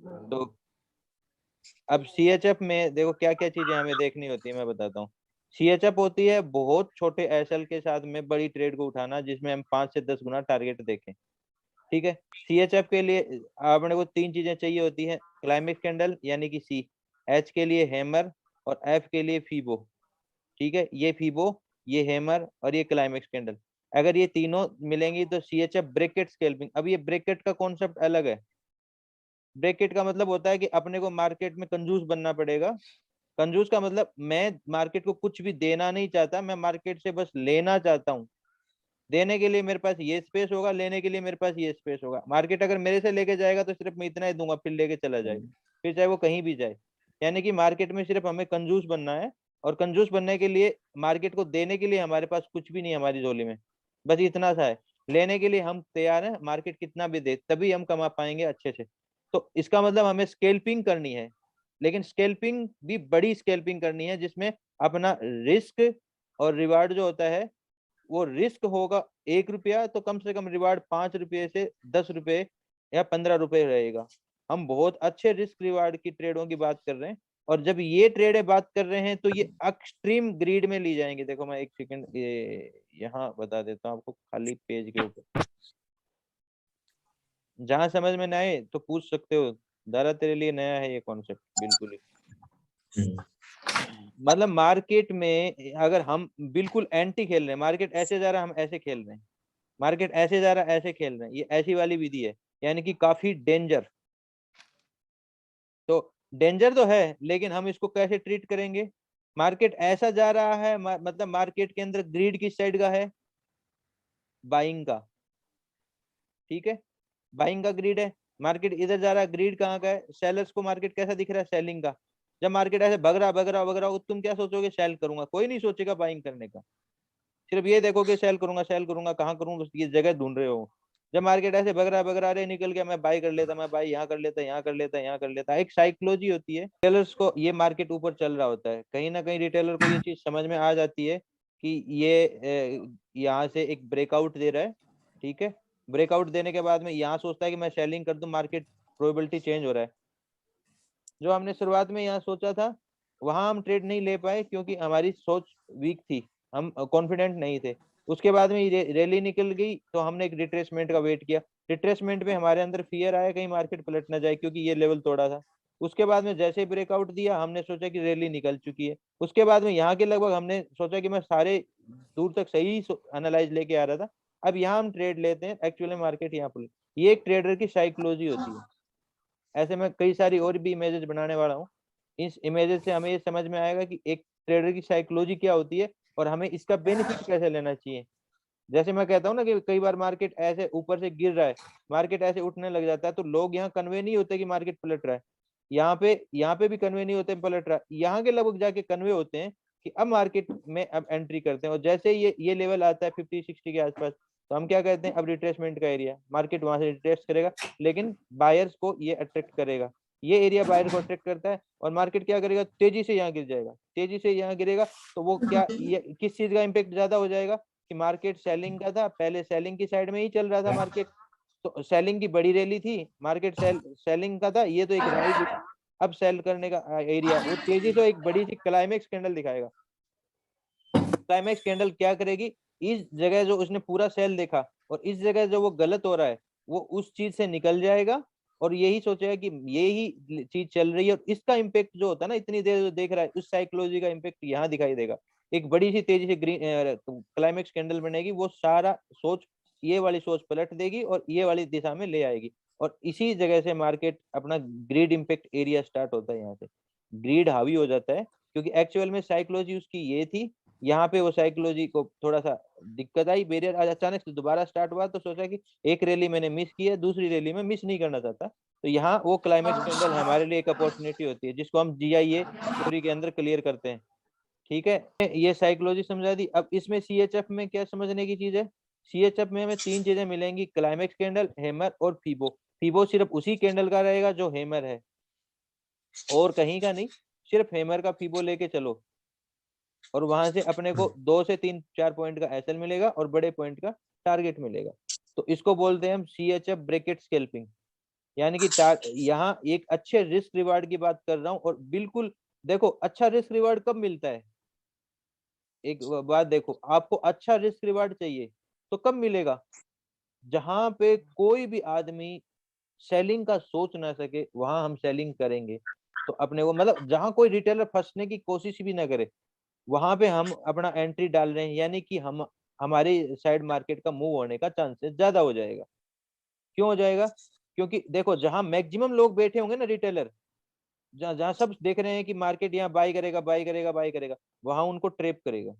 तो अब CHF में देखो क्या क्या चीजें हमें देखनी होती है, मैं बताता हूँ। CHF होती है बहुत छोटे एसएल के साथ में बड़ी ट्रेड को उठाना, जिसमें हम 5 से 10 गुना टारगेट देखें। ठीक है। CHF के लिए अपने को 3 चीजें चाहिए होती है, क्लाइमेक्स कैंडल यानी कि C, H के लिए हैमर, और F के लिए फीबो। ठीक है, ये फीबो, ये हैमर और ये क्लाइमेक्स कैंडल, अगर ये तीनों मिलेंगी तो CHF ब्रेकेट स्केल्पिंग। अब ये ब्रेकेट का कॉन्सेप्ट अलग है। ब्रेकेट का मतलब होता है कि अपने को मार्केट में कंजूस बनना पड़ेगा। कंजूस का मतलब मैं मार्केट को कुछ भी देना नहीं चाहता, मैं मार्केट से बस लेना चाहता हूँ। देने के लिए मेरे पास ये स्पेस होगा, लेने के लिए मेरे पास ये स्पेस होगा। मार्केट अगर मेरे से लेके जाएगा तो सिर्फ मैं इतना ही दूंगा, फिर लेके चला जाएगा, फिर चाहे वो कहीं भी जाए। यानी कि मार्केट में सिर्फ हमें कंजूस बनना है, और कंजूस बनने के लिए मार्केट को देने के लिए हमारे पास कुछ भी नहीं है हमारी झोली में, बस इतना सा है। लेने के लिए हम तैयार हैं, मार्केट कितना भी दे तभी हम कमा पाएंगे अच्छे से। तो इसका मतलब हमें स्केल्पिंग करनी है, लेकिन स्केल्पिंग भी बड़ी स्केल्पिंग करनी है, जिसमें अपना रिस्क और रिवार्ड जो होता है, वो रिस्क होगा 1 रुपया तो कम से कम रिवार्ड 5 रुपये से 10 रुपये या 15 रुपये रहेगा। हम बहुत अच्छे रिस्क रिवार्ड की ट्रेडों की बात कर रहे हैं। और जब ये ट्रेडें बात कर रहे हैं तो ये एक्सट्रीम ग्रीड में ली जाएंगी। देखो मैं एक सेकंड ये यहाँ बता देता हूँ आपको, खाली पेज के ऊपर, जहां समझ में ना आए तो पूछ सकते हो। दारा तेरे लिए नया है ये कॉन्सेप्ट बिल्कुल ही। मतलब मार्केट में अगर हम बिल्कुल एंटी खेल रहे हैं, मार्केट ऐसे जा रहा है हम ऐसे खेल रहे हैं, मार्केट ऐसे जा रहा है ऐसे खेल रहे हैं, ये ऐसी वाली विधि है, यानी कि काफी डेंजर। तो डेंजर तो है, लेकिन हम इसको कैसे ट्रीट करेंगे? मार्केट ऐसा जा रहा है, मतलब मार्केट के अंदर ग्रीड किस साइड का है? बाइंग का। ठीक है, बाइंग का ग्रीड है। मार्केट इधर जा रहा है, ग्रीड कहाँ का है? सेलर्स को मार्केट कैसा दिख रहा है? सेलिंग का। जब मार्केट ऐसे भग रहा तुम क्या सोचोगे? सेल करूंगा, कोई नहीं सोचेगा बाइंग करने का। सिर्फ ये देखो कि सेल करूंगा कहाँ करूँ, बस ये जगह ढूंढ रहे हो। जब मार्केट ऐसे भग रहा अरे निकल गया, मैं बाई कर लेता, मैं बाई यहाँ कर लेता, यहाँ कर लेता, यहाँ कर लेता। एक साइकोलॉजी होती है रिटेलर्स को, ये मार्केट ऊपर चल रहा होता है, कहीं ना कहीं रिटेलर को ये चीज समझ में आ जाती है कि ये यहाँ से एक ब्रेकआउट दे रहा है। ठीक है, ब्रेकआउट देने के बाद में यहाँ सोचता है कि मैं सेलिंग कर दूं, मार्केट प्रोबेबिलिटी चेंज हो रहा है। जो हमने शुरुआत में यहाँ सोचा था वहां हम ट्रेड नहीं ले पाए, क्योंकि हमारी सोच वीक थी, हम कॉन्फिडेंट नहीं थे। उसके बाद में रैली निकल गई तो हमने एक रिट्रेसमेंट का वेट किया। रिट्रेसमेंट में हमारे अंदर फियर आया कहीं मार्केट पलट ना जाए, क्योंकि ये लेवल तोड़ा था। उसके बाद में जैसे ब्रेकआउट दिया हमने सोचा कि रैली निकल चुकी है। उसके बाद में यहाँ के लगभग हमने सोचा कि मैं सारे दूर तक सही एनालाइज लेके आ रहा था। अब यहाँ हम ट्रेड लेते हैं, एक्चुअली मार्केट यहाँ पर, ये एक ट्रेडर की साइकोलॉजी होती है। ऐसे मैं कई सारी और भी इमेजेस बनाने वाला हूँ। इस इमेजेस से हमें ये समझ में आएगा कि एक ट्रेडर की साइकोलॉजी क्या होती है और हमें इसका बेनिफिट कैसे लेना चाहिए। जैसे मैं कहता हूँ ना कि कई बार मार्केट ऐसे ऊपर से गिर रहा है, मार्केट ऐसे उठने लग जाता है, तो लोग यहाँ कन्वे नहीं होते कि मार्केट पलट रहा है। यहाँ पे भी कन्वे नहीं होते पलट रहा है, यहाँ के लगभग जाके कन्वे होते हैं कि अब मार्केट में अब एंट्री करते हैं। और जैसे ये लेवल आता है 50-60 के आसपास, तो हम क्या कहते हैं? अब रिट्रेसमेंट का एरिया, मार्केट वहां से रिट्रेस करेगा, लेकिन बायर्स को ये अट्रैक्ट करेगा। ये एरिया बायर को अट्रैक्ट करता है, और मार्केट क्या करेगा? तेजी से यहाँ गिर जाएगा, तेजी से यहाँ गिरेगा। तो वो क्या, ये किस चीज का इम्पेक्ट ज्यादा हो जाएगा कि मार्केट सेलिंग का था, पहले सेलिंग की साइड में ही चल रहा था मार्केट, तो सेलिंग की बड़ी रैली थी, मार्केट सेलिंग का था, ये तो एक राइट। अब सेल करने का एरिया, वो तेजी से एक बड़ी सी क्लाइमेक्स कैंडल दिखाएगा। क्लाइमेक्स कैंडल क्या करेगी? इस जगह जो उसने पूरा सेल देखा और इस जगह जो वो गलत हो रहा है, वो उस चीज से निकल जाएगा, और यही सोचेगा कि यही चीज चल रही है। और इसका इम्पेक्ट जो होता है ना, इतनी देर जो देख रहा है, उस साइकोलॉजी का इम्पेक्ट यहाँ दिखाई देगा। एक बड़ी सी तेजी से ग्रीन क्लाइमेक्स कैंडल बनेगी, वो सारा सोच, ये वाली सोच पलट देगी और ये वाली दिशा में ले आएगी। और इसी जगह से मार्केट अपना ग्रीड इम्पेक्ट एरिया स्टार्ट होता है, यहाँ से ग्रीड हावी हो जाता है। क्योंकि एक्चुअल में साइकोलॉजी उसकी ये थी, यहाँ पे वो साइकोलॉजी को थोड़ा सा दिक्कत आई, बैरियर आज अचानक से दोबारा स्टार्ट हुआ, तो सोचा कि एक रैली मैंने मिस की है, दूसरी रैली में मिस नहीं करना चाहता। तो यहाँ वो क्लाइमेक्स कैंडल हमारे लिए एक अपॉर्चुनिटी होती है, जिसको हम GIA थ्योरी के अंदर क्लियर करते हैं। ठीक है, ये साइकोलॉजी समझा दी। अब इसमें CHF में क्या समझने की चीज है? CHF में हमें 3 चीजें मिलेंगी, क्लाइमेक्स कैंडल, हैमर और फीबो। फीबो सिर्फ उसी कैंडल का रहेगा जो हैमर है, और कहीं का नहीं। सिर्फ हैमर का फीबो लेके चलो, और वहां से अपने को 2 से 3-4 पॉइंट का एसएल मिलेगा और बड़े पॉइंट का टारगेट मिलेगा। तो इसको बोलते हैं हम CHF ब्रेकेट स्केल्पिंग, यानी कि यहाँ एक अच्छे रिस्क रिवार्ड की बात कर रहा हूँ। और बिल्कुल देखो, अच्छा रिस्क रिवार्ड कब मिलता है, एक बात देखो, आपको अच्छा रिस्क रिवार्ड चाहिए तो कब मिलेगा, जहां पे कोई भी आदमी सेलिंग का सोच ना सके वहां हम सेलिंग करेंगे। तो अपने को मतलब जहां कोई रिटेलर फंसने की कोशिश भी ना करे, वहां पे हम अपना एंट्री डाल रहे हैं, यानी कि हम हमारी साइड मार्केट का मूव होने का चांसेस ज्यादा हो जाएगा। क्यों हो जाएगा, क्योंकि देखो जहां मैक्सिमम लोग बैठे होंगे ना रिटेलर, जहां जहां सब देख रहे हैं कि मार्केट यहाँ बाई करेगा बाई करेगा बाई करेगा, वहां उनको ट्रेप करेगा।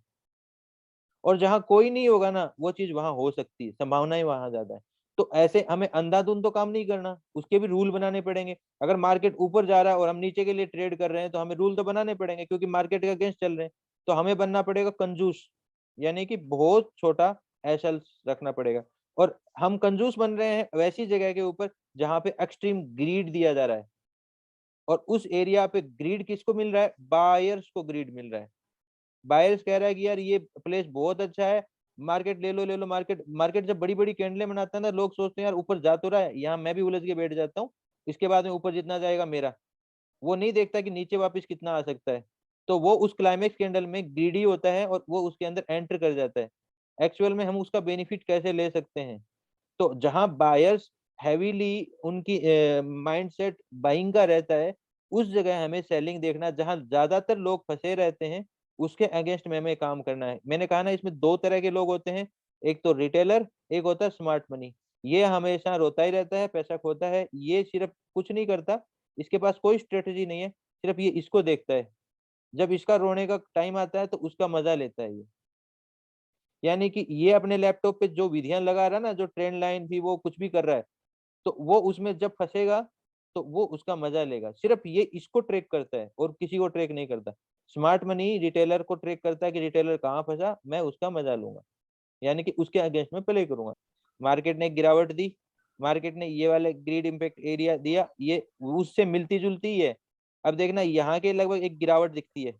और जहां कोई नहीं होगा ना, वो चीज वहां हो सकती है, संभावनाएं वहां ज्यादा है। तो ऐसे हमें अंधाधुंध तो काम नहीं करना, उसके भी रूल बनाने पड़ेंगे। अगर मार्केट ऊपर जा रहा है और हम नीचे के लिए ट्रेड कर रहे हैं तो हमें रूल तो बनाने पड़ेंगे, क्योंकि मार्केट के अगेंस्ट चल रहे हैं। तो हमें बनना पड़ेगा कंजूस, यानी कि बहुत छोटा एसएल रखना पड़ेगा। और हम कंजूस बन रहे हैं वैसी जगह के ऊपर जहां पे एक्सट्रीम ग्रीड दिया जा रहा है। और उस एरिया पे ग्रीड किसको मिल रहा है, बायर्स को ग्रीड मिल रहा है। बायर्स कह रहा है कि यार ये प्लेस बहुत अच्छा है, मार्केट ले लो ले लो। मार्केट मार्केट जब बड़ी बड़ी कैंडलें बनाता है ना, लोग सोचते हैं यार ऊपर जा तो रहा है, यहाँ मैं भी उलझ के बैठ जाता हूँ, इसके बाद में ऊपर जितना जाएगा मेरा। वो नहीं देखता कि नीचे वापस कितना आ सकता है। तो वो उस क्लाइमेक्स कैंडल में ग्रीडी होता है और वो उसके अंदर एंटर कर जाता है। एक्चुअल में हम उसका बेनिफिट कैसे ले सकते हैं, तो जहां बायर्स हैवीली उनकी माइंडसेट बाइंग का रहता है, उस जगह हमें सेलिंग देखना। जहां ज्यादातर लोग फंसे रहते हैं उसके अगेंस्ट में हमें काम करना है। मैंने कहा ना, इसमें दो तरह के लोग होते हैं, एक तो रिटेलर, एक होता है स्मार्ट मनी। ये हमेशा रोता ही रहता है, पैसा खोता है, ये सिर्फ कुछ नहीं करता, इसके पास कोई स्ट्रेटेजी नहीं है, सिर्फ ये इसको देखता है। जब इसका रोने का टाइम आता है तो उसका मजा लेता है ये। यानी कि ये अपने लैपटॉप पे जो विधियां लगा रहा है ना, जो ट्रेंड लाइन भी वो कुछ भी कर रहा है, तो वो उसमें जब फंसेगा तो वो उसका मजा लेगा। सिर्फ ये इसको ट्रैक करता है और किसी को ट्रैक नहीं करता। स्मार्ट मनी रिटेलर को ट्रैक करता है कि रिटेलर कहाँ फंसा, मैं उसका मजा लूंगा, यानी कि उसके अगेंस्ट में प्ले करूंगा। मार्केट ने गिरावट दी, मार्केट ने ये वाले ग्रीड इम्पैक्ट एरिया दिया, ये उससे मिलती जुलती ही है। अब देखना यहाँ के लगभग एक गिरावट दिखती है,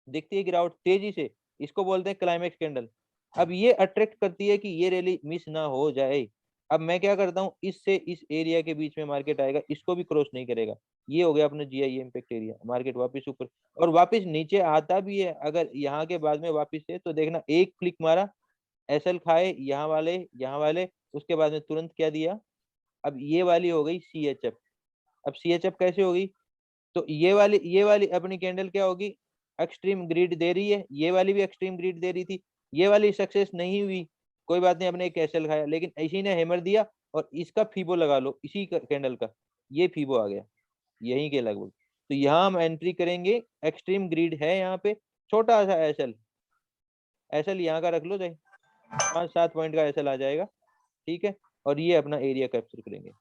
दिखती है गिरावट तेजी से, इसको बोलते हैं क्लाइमेक्स कैंडल। अब ये अट्रैक्ट करती है कि ये रैली मिस ना हो जाए। अब मैं क्या करता हूँ, इससे इस एरिया के बीच में मार्केट आएगा, इसको भी क्रॉस नहीं करेगा। ये हो गया अपना जीआई इम्पैक्ट एरिया, मार्केट वापस ऊपर। और वापस नीचे आता भी है अगर यहाँ के बाद में वापस से, तो देखना एक क्लिक मारा, एसएल खाए यहाँ वाले, उसके बाद में तुरंत क्या दिया। अब ये वाली हो गई सीएचएफ। अब सीएचएफ कैसे होगी, तो ये वाली अपनी कैंडल क्या होगी, एक्सट्रीम ग्रिड दे रही है, ये वाली भी एक्सट्रीम ग्रिड दे रही थी, ये वाली सक्सेस नहीं हुई, कोई बात नहीं, अपने एक कैसल खाया, लेकिन इसी ने हैमर दिया और इसका फीबो लगा लो, इसी कैंडल का ये फीबो आ गया यहीं के लगभग। तो यहाँ हम एंट्री करेंगे, एक्सट्रीम ग्रिड है यहाँ पे, छोटा सा एसएल, एसएल यहाँ का रख लो चाहे 5-7 पॉइंट का एसएल आ जाएगा, ठीक है। और ये अपना एरिया कैप्चर करेंगे।